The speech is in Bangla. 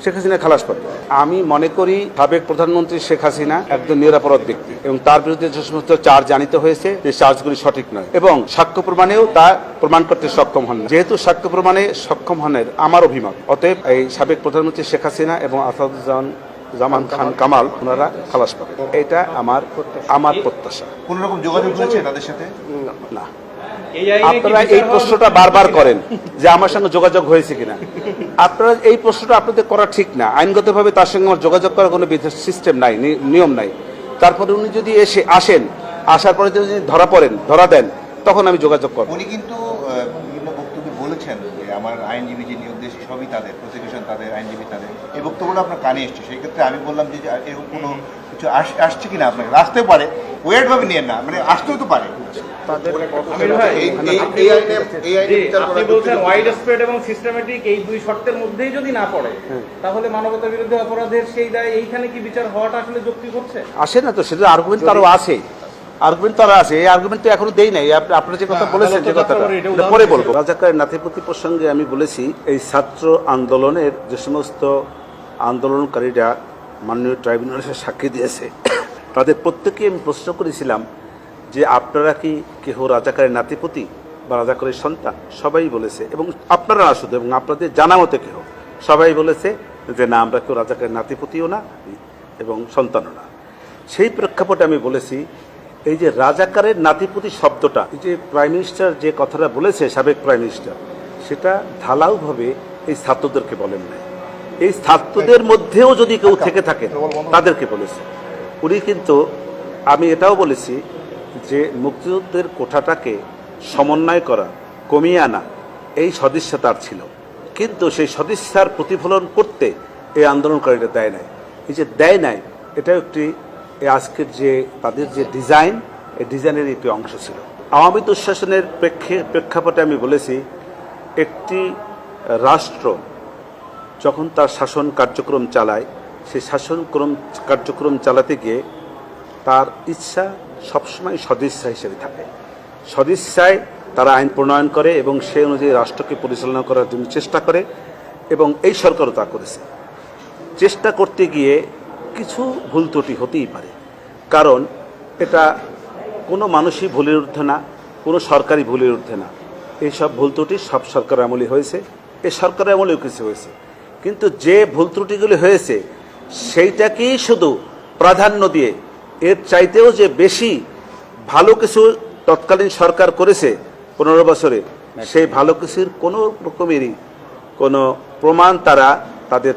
শেখ হাসিনা খালাস পাবে। আমি মনে করি সাবেক প্রধানমন্ত্রী শেখ হাসিনা একজন নিরপরাধ ব্যক্তি এবং তার বিরুদ্ধে যে সমস্ত চার্জ জানিত হয়েছে যে চার্জগুলি সঠিক নয় এবং সাক্ষ্য প্রমাণেও তা প্রমাণ করতে সক্ষম হন না। যেহেতু সাক্ষ্য প্রমাণে সক্ষম হনের আমার অভিমত, অতএব এই সাবেক প্রধানমন্ত্রী শেখ হাসিনা এবং আসাদুজ্জামান খান কামাল ওনারা খালাস পাবে, এটা আমার প্রত্যাশা। কোন রকম যোগাযোগ হয়েছে তাদের সাথে? না, আপনারা এই প্রশ্নটা বারবার করেন যে আমার সঙ্গে যোগাযোগ হয়েছে কিনা। আপনারা এই প্রশ্নটা আপনাদের করা ঠিক না। আইনগতভাবে তার সঙ্গে আমার যোগাযোগ করার কোনো সিস্টেম নাই, নিয়ম নাই। তারপরে উনি যদি আসার পরে যদি ধরা দেন, তখন আমি যোগাযোগ করব। উনি কিন্তু বিভিন্ন বক্তব্যে বলেছেন যে আমার আইনজীবী যে নিয়োগ দিয়েছে সবই তাদের, প্রসিকিউশন তাদের, আইনজীবী তাদের। এই বক্তব্যটা আপনার কানে এসছে, সেই ক্ষেত্রে আমি বললাম যে এরকম কোনো কিছু আসছে কিনা আপনাকে। আসতে পারে, ওয়েট ভাবে নিয়ে না, মানে আসতেও তো পারে। এই দুই শর্তের মধ্যেই যদি না পড়ে, তাহলে মানবতা বিরোধী অপরাধের সেই দায় এইখানে কি বিচার হওয়াটা আসলে যৌক্তিক হচ্ছে? আসে না তো, সেটা আর্গুমেন্ট তো আরো আছে। এই আর্গুমেন্ট তো এখনো দেই নাই। আপনারা যে কথা বলেছেন, যে কথাটা পরে বলবো। রাজাকারের নাতিপতি প্রসঙ্গে আমি বলেছি, এই ছাত্র আন্দোলনের যে সমস্ত আন্দোলনকারীরা মাননীয় ট্রাইব্যুনালে সাক্ষী দিয়েছে, তাদের প্রত্যেকেই আমি প্রশ্ন করেছিলাম যে আপনারা কি কেহ রাজাকারের নাতিপতি বা রাজাকারের সন্তান? সবাই বলেছে, এবং আপনারা না শুধু, এবং আপনাদের জানা মতে কেহ সবাই বলেছে যে না, আমরা কেউ রাজাকারের নাতিপতিও না এবং সন্তানও না। সেই প্রেক্ষাপটে আমি বলেছি, এই যে রাজাকারের নাতিপতি শব্দটা, এই যে প্রাইম মিনিস্টার যে কথাটা বলেছে, সাবেক প্রাইম মিনিস্টার, সেটা ঢালাওভাবে এই ছাত্রদেরকে বলেন নাই। এই ছাত্রদের মধ্যেও যদি কেউ থেকে থাকে তাদেরকে বলেছে উনি। কিন্তু আমি এটাও বলেছি যে মুক্তিযুদ্ধের কোঠাটাকে সমন্বয় করা, কমিয়ে আনা, এই সদিচ্ছা তার ছিল, কিন্তু সেই সদিচ্ছার প্রতিফলন করতে এই আন্দোলনকারীরা দেয় নাই। এই যে দেয় নাই, এটাও একটি আজকের যে তাদের যে ডিজাইন, এই ডিজাইনের একটি অংশ ছিল। আওয়ামী দুঃশাসনের প্রেক্ষাপটে আমি বলেছি, একটি রাষ্ট্র যখন তার শাসন কার্যক্রম চালায়, সেই শাসন কার্যক্রম চালাতে গিয়ে তার ইচ্ছা সবসময় সদিচ্ছা হিসেবে থাকে। সদিচ্ছায় তারা আইন প্রণয়ন করে এবং সেই অনুযায়ী রাষ্ট্রকে পরিচালনা করার জন্য চেষ্টা করে, এবং এই সরকারও তা করেছে। চেষ্টা করতে গিয়ে কিছু ভুল ত্রুটি হতেই পারে, কারণ এটা কোনো মানুষই ভুলের ঊর্ধ্বে না, কোনো সরকারই ভুলের ঊর্ধ্বে না। এইসব ভুল ত্রুটি সব সরকার আমলে হয়েছে, এই সরকারের আমলেও কিছু হয়েছে, কিন্তু যে ভুল ত্রুটিগুলি হয়েছে সেইটাকেই শুধু প্রাধান্য দিয়ে এর চাইতেও যে বেশি ভালো কিছু তৎকালীন সরকার করেছে 15 বছরে, সেই ভালো কিছুর কোনো রকমেরই কোনো প্রমাণ তারা তাদের